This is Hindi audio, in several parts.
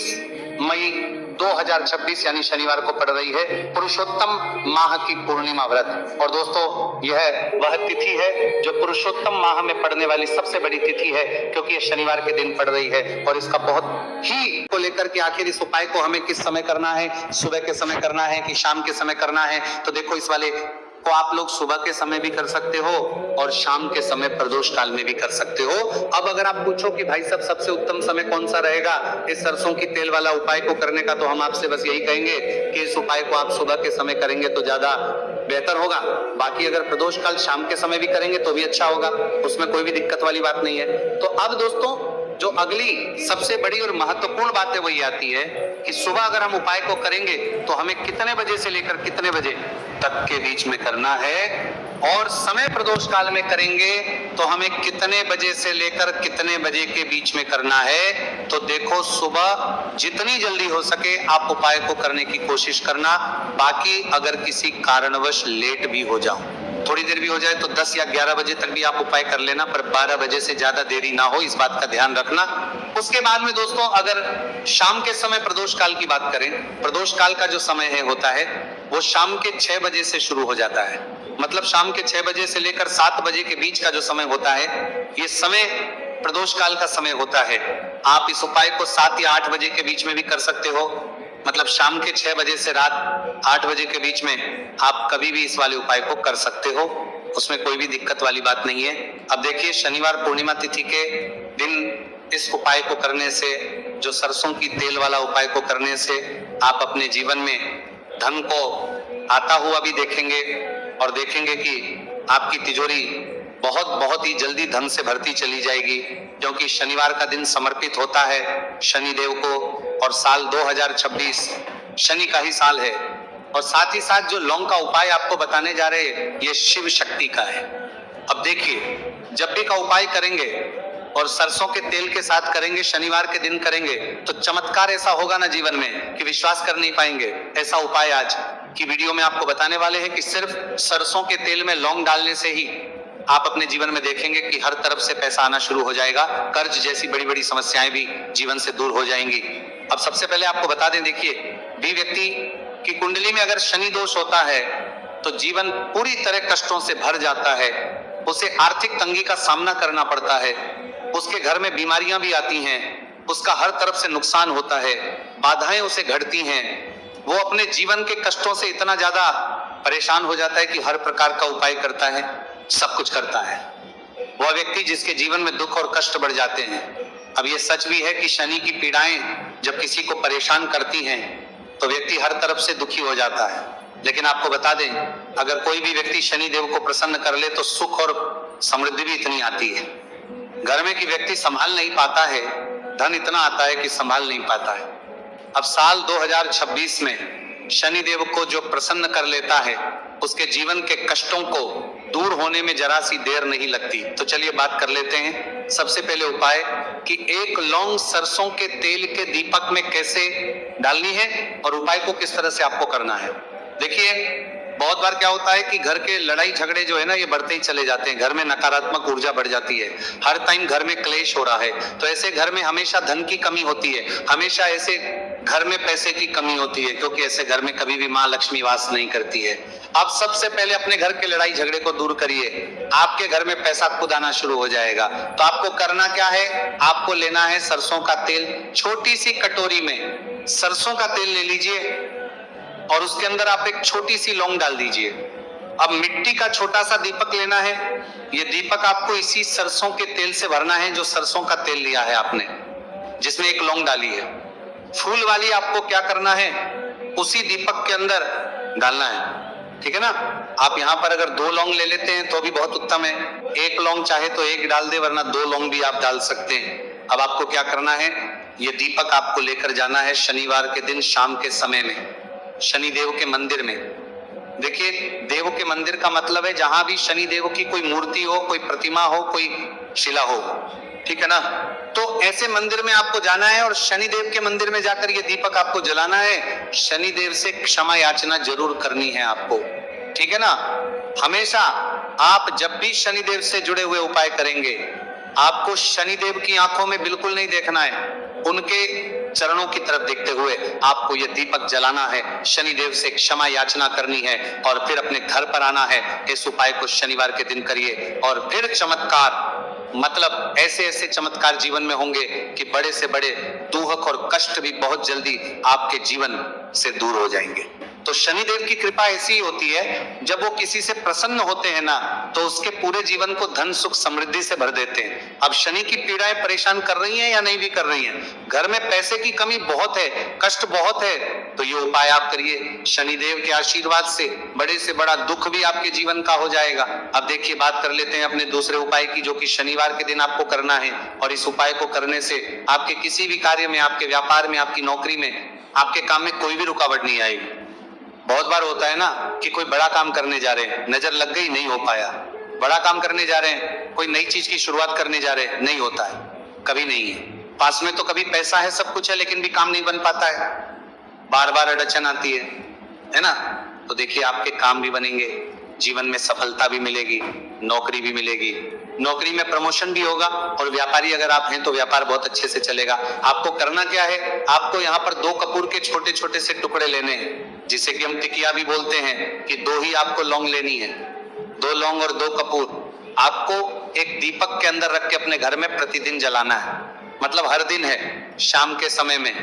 21 मई 2026 यानी शनिवार को पड़ रही है पुरुषोत्तम माह की पूर्णिमा व्रत। और दोस्तों यह वह तिथि है जो पुरुषोत्तम माह में पड़ने वाली सबसे बड़ी तिथि है, क्योंकि यह शनिवार के दिन पड़ रही है। और इसका बहुत ही को लेकर के आखिर इस उपाय को हमें किस समय करना है, सुबह के समय करना है कि शाम के समय करना है, तो देखो इस वाले को आप लोग सुबह के समय भी कर सकते हो और शाम के समय प्रदोष काल में भी कर सकते हो। अब अगर आप पूछो कि भाई साहब सबसे उत्तम समय कौन सा रहेगा इस सरसों की तेल वाला उपाय को करने का, तो हम आपसे बस यही कहेंगे कि इस उपाय को आप सुबह के समय करेंगे तो ज्यादा बेहतर होगा। बाकी अगर प्रदोष काल शाम के समय भी करेंगे तो भी अच्छा होगा, उसमें कोई भी दिक्कत वाली बात नहीं है। तो अब दोस्तों जो अगली सबसे बड़ी और महत्वपूर्ण बात है वही आती है कि सुबह अगर हम उपाय को करेंगे तो हमें कितने बजे से लेकर कितने बजे तक के बीच में करना है, और समय प्रदोष काल में करेंगे तो हमें कितने बजे से लेकर कितने बजे के बीच में करना है। तो देखो सुबह जितनी जल्दी हो सके आप उपाय को करने की कोशिश करना। बाकी अगर किसी कारणवश लेट भी हो जाओ, थोड़ी देर भी हो जाए, तो 10 या 11 बजे तक भी आप उपाय कर लेना, पर 12 बजे से ज्यादा देरी ना हो, इस बात का ध्यान रखना। उसके बाद में दोस्तों अगर शाम के समय प्रदोष काल की बात करें, प्रदोष काल का जो समय है होता है वो शाम के 6 बजे से शुरू हो जाता है। मतलब शाम के 6 बजे से लेकर 7 बजे के बीच का जो समय होता है ये समय प्रदोष काल का समय होता है। आप इस उपाय को 7 या 8 बजे के बीच में भी कर सकते हो। मतलब शाम के 6 बजे से रात 8 बजे के बीच में आप कभी भी इस वाले उपाय को कर सकते हो, उसमें कोई भी दिक्कत वाली बात नहीं है। अब देखिए शनिवार पूर्णिमा तिथि के दिन इस उपाय को करने से, जो सरसों की तेल वाला उपाय को करने से आप अपने जीवन में धन को आता हुआ भी देखेंगे और देखेंगे कि आपकी तिजोरी बहुत बहुत ही जल्दी धन से भरती चली जाएगी, क्योंकि शनिवार का दिन समर्पित होता है शनि देव को, और साल 2026 शनि का ही साल है। और साथ ही साथ जो लौंग का उपाय आपको बताने जा रहे हैं ये शिव शक्ति का है। अब देखिए जब भी का उपाय करेंगे और सरसों के तेल के साथ करेंगे, शनिवार के दिन करेंगे, तो चमत्कार ऐसा होगा ना जीवन में कि विश्वास कर नहीं पाएंगे। ऐसा उपाय आज की वीडियो में आपको बताने वाले हैं कि सिर्फ सरसों के तेल में लौंग डालने से ही आप अपने जीवन में देखेंगे कि हर तरफ से पैसा आना शुरू हो जाएगा, कर्ज जैसी बड़ी बड़ी समस्याएं भी जीवन से दूर हो जाएंगी। अब सबसे पहले आपको बता दें, देखिए भी व्यक्ति की कुंडली में अगर शनि दोष होता है तो जीवन पूरी तरह कष्टों से भर जाता है, उसे आर्थिक तंगी का सामना करना पड़ता है, उसके घर में बीमारियां भी आती हैं, उसका हर तरफ से नुकसान होता है, बाधाएं उसे घटती हैं, वो अपने जीवन के कष्टों से इतना ज्यादा परेशान हो जाता है कि हर प्रकार का उपाय करता है, सब कुछ करता है। वह व्यक्ति जिसके जीवन में दुख और कष्ट बढ़ जाते हैं। अब ये सच भी है कि शनि की पीड़ाएं जब किसी को परेशान करती हैं तो व्यक्ति हर तरफ से दुखी हो जाता है। लेकिन आपको बता दें, अगर कोई भी व्यक्ति शनि देव को प्रसन्न कर ले तो सुख और समृद्धि भी इतनी आती है। घर में कि व्यक्ति संभाल नहीं पाता है, धन इतना आता है कि संभाल नहीं पाता है। अब साल 2026 में शनि देव को जो प्रसन्न कर लेता है उसके जीवन के कष्टों को दूर होने में जरा सी देर नहीं लगती। तो चलिए बात कर लेते हैं। सबसे पहले उपाय कि 1 लौंग सरसों के तेल के दीपक में कैसे डालनी है और उपाय को किस तरह से आपको करना है। देखिए बहुत बार क्या होता है कि घर के लड़ाई झगड़े जो है ना ये बढ़ते ही चले जाते हैं, घर में नकारात्मक ऊर्जा बढ़ जाती है, हर टाइम घर में क्लेश हो रहा है, तो ऐसे घर में हमेशा धन की कमी होती है, हमेशा ऐसे घर में पैसे की कमी होती है, क्योंकि ऐसे घर में कभी भी माँ लक्ष्मी वास नहीं करती है। अब सबसे पहले अपने घर के लड़ाई झगड़े को दूर करिए, आपके घर में पैसा खुद आना शुरू हो जाएगा। तो आपको करना क्या है, आपको लेना है सरसों का तेल, छोटी सी कटोरी में सरसों का तेल ले लीजिए और उसके अंदर आप एक छोटी सी लौंग डाल दीजिए। अब मिट्टी का छोटा सा दीपक लेना है, ये दीपक आपको इसी सरसों के तेल से भरना है जो सरसों का तेल लिया है आपने, जिसमें एक लौंग डाली है। फूल वाली आपको क्या करना है, उसी दीपक के अंदर डालना है, ठीक है ना। आप यहाँ पर अगर 2 लौंग ले लेते हैं तो भी बहुत उत्तम है, 1 लौंग चाहे तो 1 डाल दे, वरना 2 लौंग भी आप डाल सकते हैं। अब आपको क्या करना है, ये दीपक आपको लेकर जाना है शनिवार के दिन शाम के समय में शनि देव के मंदिर में। देखिए देव के मंदिर का मतलब है जहां भी शनि देव की कोई मूर्ति हो, कोई प्रतिमा हो, कोई शिला हो, ठीक है ना। तो ऐसे मंदिर में आपको जाना है और शनि देव के मंदिर में जाकर ये दीपक आपको जलाना है। शनि देव से क्षमा याचना जरूर करनी है आपको, ठीक है ना। हमेशा आप जब भी शनि देव से जुड़े हुए उपाय करेंगे, आपको शनि देव की आंखों में बिल्कुल नहीं देखना है, उनके चरणों की तरफ देखते हुए आपको यह दीपक जलाना है, शनिदेव से क्षमा याचना करनी है और फिर अपने घर पर आना है। इस उपाय को शनिवार के दिन करिए और फिर चमत्कार, मतलब ऐसे ऐसे चमत्कार जीवन में होंगे कि बड़े से बड़े दुख और कष्ट भी बहुत जल्दी आपके जीवन से दूर हो जाएंगे। तो शनिदेव की कृपा ऐसी ही होती है, जब वो किसी से प्रसन्न होते हैं ना, तो उसके पूरे जीवन को धन सुख समृद्धि से भर देते हैं। अब शनि की पीड़ाएं परेशान कर रही हैं या नहीं भी कर रही हैं, घर में पैसे की कमी बहुत है, कष्ट बहुत है, तो ये उपाय आप करिए। शनिदेव के आशीर्वाद से बड़े से बड़ा दुख भी आपके जीवन का हो जाएगा। अब देखिए, बात कर लेते हैं अपने दूसरे उपाय की, जो कि शनिवार के दिन आपको करना है। और इस उपाय को करने से आपके किसी भी कार्य में, आपके व्यापार में, आपकी नौकरी में, आपके काम में कोई भी रुकावट नहीं आएगी। बहुत बार होता है ना कि कोई बड़ा काम करने जा रहे हैं, नजर लग गई, नहीं हो पाया। बड़ा काम करने जा रहे हैं, कोई नई चीज की शुरुआत करने जा रहे हैं, नहीं होता है, कभी नहीं है। पास में तो कभी पैसा है, सब कुछ है, लेकिन भी काम नहीं बन पाता है, बार बार अड़चन आती है ना। तो देखिए, आपके काम भी बनेंगे, जीवन में सफलता भी मिलेगी, नौकरी भी मिलेगी, नौकरी में प्रमोशन भी होगा, और व्यापारी अगर आप हैं तो व्यापार बहुत अच्छे से चलेगा। आपको करना क्या है, आपको यहाँ पर 2 कपूर के छोटे छोटे से टुकड़े लेने हैं, जिसे कि हम टिकिया भी बोलते हैं, कि 2 ही आपको लौंग लेनी है। 2 लौंग और 2 कपूर आपको एक दीपक के अंदर रख के अपने घर में प्रतिदिन जलाना है, मतलब हर दिन है, शाम के समय में।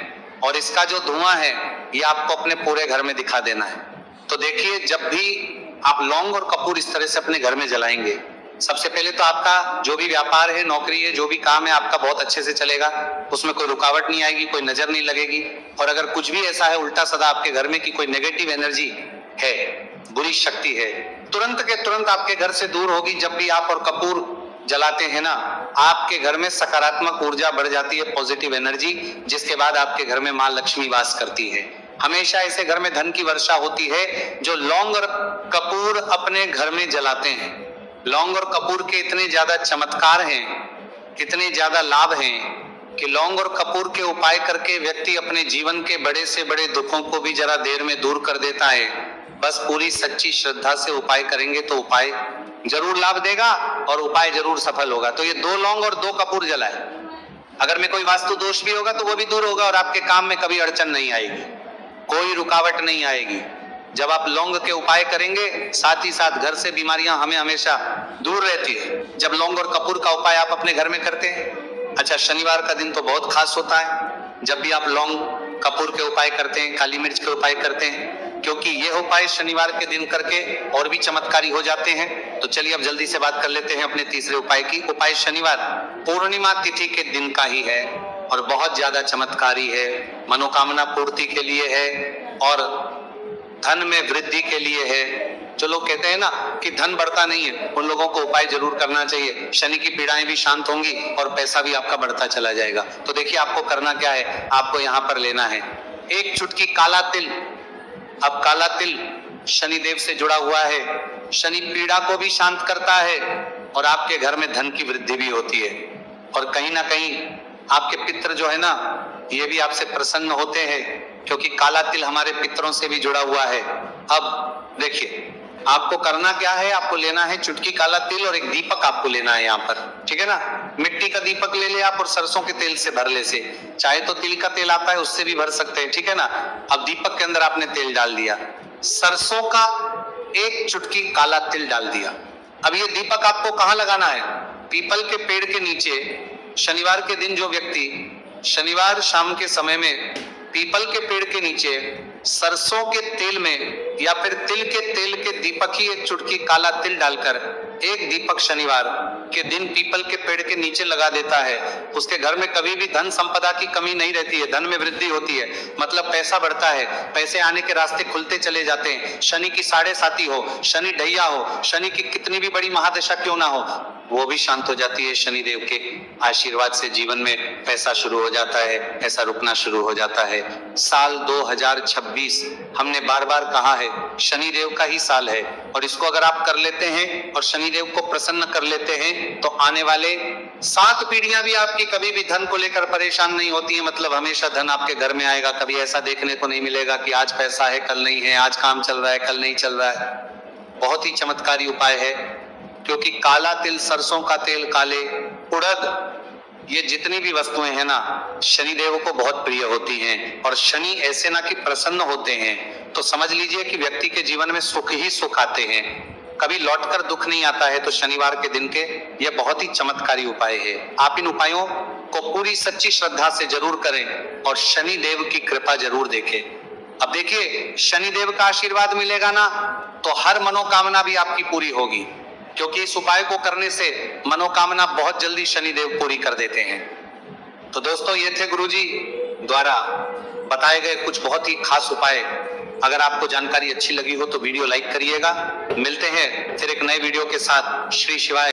और इसका जो धुआं है, ये आपको अपने पूरे घर में दिखा देना है। तो देखिए, जब भी आप लौंग और कपूर इस तरह से अपने घर में जलाएंगे, सबसे पहले तो आपका जो भी व्यापार है, नौकरी है, जो भी काम है, आपका बहुत अच्छे से चलेगा, उसमें कोई रुकावट नहीं आएगी, कोई नजर नहीं लगेगी। और अगर कुछ भी ऐसा है उल्टा सदा आपके घर में कि कोई नेगेटिव एनर्जी है, बुरी शक्ति है, तुरंत के तुरंत आपके घर से दूर होगी। जब भी आप और कपूर जलाते हैं ना, आपके घर में सकारात्मक ऊर्जा बढ़ जाती है, पॉजिटिव एनर्जी, जिसके बाद आपके घर में माँ लक्ष्मी वास करती है। हमेशा ऐसे घर में धन की वर्षा होती है जो लौंग और कपूर अपने घर में जलाते हैं। लौंग और कपूर के इतने ज्यादा चमत्कार हैं, इतने ज्यादा लाभ हैं, कि लौंग और कपूर के उपाय करके व्यक्ति अपने जीवन के बड़े से बड़े दुखों को भी जरा देर में दूर कर देता है। बस पूरी सच्ची श्रद्धा से उपाय करेंगे तो उपाय जरूर लाभ देगा और उपाय जरूर सफल होगा। तो ये 2 लौंग और 2 कपूर जलाए। अगर में कोई वास्तु दोष भी होगा तो वो भी दूर होगा, और आपके काम में कभी अड़चन नहीं आएगी, कोई रुकावट नहीं आएगी। जब आप लौंग के उपाय करेंगे, साथ ही साथ घर से बीमारियां हमें हमेशा दूर रहती है, जब लौंग और कपूर का उपाय आप अपने घर में करते हैं। अच्छा, शनिवार का दिन तो बहुत खास होता है। जब भी आप लौंग कपूर के उपाय करते हैं, काली मिर्च के उपाय करते हैं, क्योंकि ये उपाय शनिवार के दिन करके और भी चमत्कारी हो जाते हैं। तो चलिए अब जल्दी से बात कर लेते हैं अपने तीसरे उपाय की। उपाय शनिवार पूर्णिमा तिथि के दिन का ही है और बहुत ज्यादा चमत्कारी है, मनोकामना पूर्ति के लिए है और धन में वृद्धि के लिए है। जो लोग कहते हैं ना कि धन बढ़ता नहीं है, उन लोगों को उपाय जरूर करना चाहिए। शनि की पीड़ाएं भी शांत होंगी और पैसा भी आपका बढ़ता चला जाएगा। तो देखिए, आपको करना क्या है, आपको यहाँ पर लेना है 1 चुटकी काला तिल। अब काला तिल शनिदेव से जुड़ा हुआ है, शनि पीड़ा को भी शांत करता है और आपके घर में धन की वृद्धि भी होती है। और कहीं ना कहीं आपके पितर जो है ना, ये भी आपसे प्रसन्न होते हैं, क्योंकि काला तिल हमारे पितरों से भी जुड़ा हुआ है। अब देखिए, आपको करना क्या है, आपको लेना है चुटकी काला तिल और एक दीपक आपको लेना है यहाँ पर, ठीक है ना। मिट्टी का दीपक ले ले आप और सरसों के तेल से भर ले से, चाहे तो तिल का तेल आता है उससे भी भर सकते हैं, ठीक है ना। अब दीपक के अंदर आपने तेल डाल दिया, सरसों का 1 चुटकी काला तिल डाल दिया। अब ये दीपक आपको कहाँ लगाना है, पीपल के पेड़ के नीचे। शनिवार के दिन जो व्यक्ति शनिवार शाम के समय में पीपल के पेड़ के नीचे सरसों के तेल में या फिर तिल के तेल के दीपक ही 1 चुटकी काला तिल डालकर एक दीपक शनिवार के दिन पीपल के पेड़ के नीचे लगा देता है, उसके घर में कभी भी धन संपदा की कमी नहीं रहती है, धन में वृद्धि होती है, मतलब पैसा बढ़ता है, पैसे आने के रास्ते खुलते चले जाते हैं। शनि की 7.5 हो, शनि ढैया हो, शनि की कितनी भी बड़ी महादशा क्यों ना हो, वो भी शांत हो जाती है। शनिदेव के आशीर्वाद से जीवन में पैसा शुरू हो जाता है, ऐसा रुकना शुरू हो जाता है। साल 2026 हमने बार बार कहा है, शनिदेव का ही साल है, और इसको अगर आप कर लेते हैं और शनिदेव को प्रसन्न कर लेते हैं तो आने वाले 7 पीढ़ियां भी आपकी कभी भी धन को लेकर परेशान नहीं होती है। मतलब हमेशा धन आपके घर में आएगा, कभी ऐसा देखने को नहीं मिलेगा कि आज पैसा है कल नहीं है, आज काम चल रहा है कल नहीं चल रहा है। बहुत ही चमत्कारी उपाय है, क्योंकि काला तिल, सरसों का तेल काले, उड़द ये जितनी भी वस्तुएं हैं ना, शनिदेव को बहुत प्रिय होती हैं। और शनि ऐसे ना कि प्रसन्न होते हैं तो समझ लीजिए कि व्यक्ति के जीवन में सुख ही सुख आते हैं, कभी लौटकर दुख नहीं आता है। तो शनिवार के दिन के ये बहुत ही चमत्कारी उपाय है। आप इन उपायों को पूरी सच्ची श्रद्धा से जरूर करें और शनिदेव की कृपा जरूर देखें। अब देखिए, शनिदेव का आशीर्वाद मिलेगा ना तो हर मनोकामना भी आपकी पूरी होगी, क्योंकि इस उपाय को करने से मनोकामना बहुत जल्दी शनिदेव पूरी कर देते हैं। तो दोस्तों, ये थे गुरुजी द्वारा बताए गए कुछ बहुत ही खास उपाय। अगर आपको जानकारी अच्छी लगी हो तो वीडियो लाइक करिएगा। मिलते हैं फिर एक नए वीडियो के साथ। श्री शिवाय।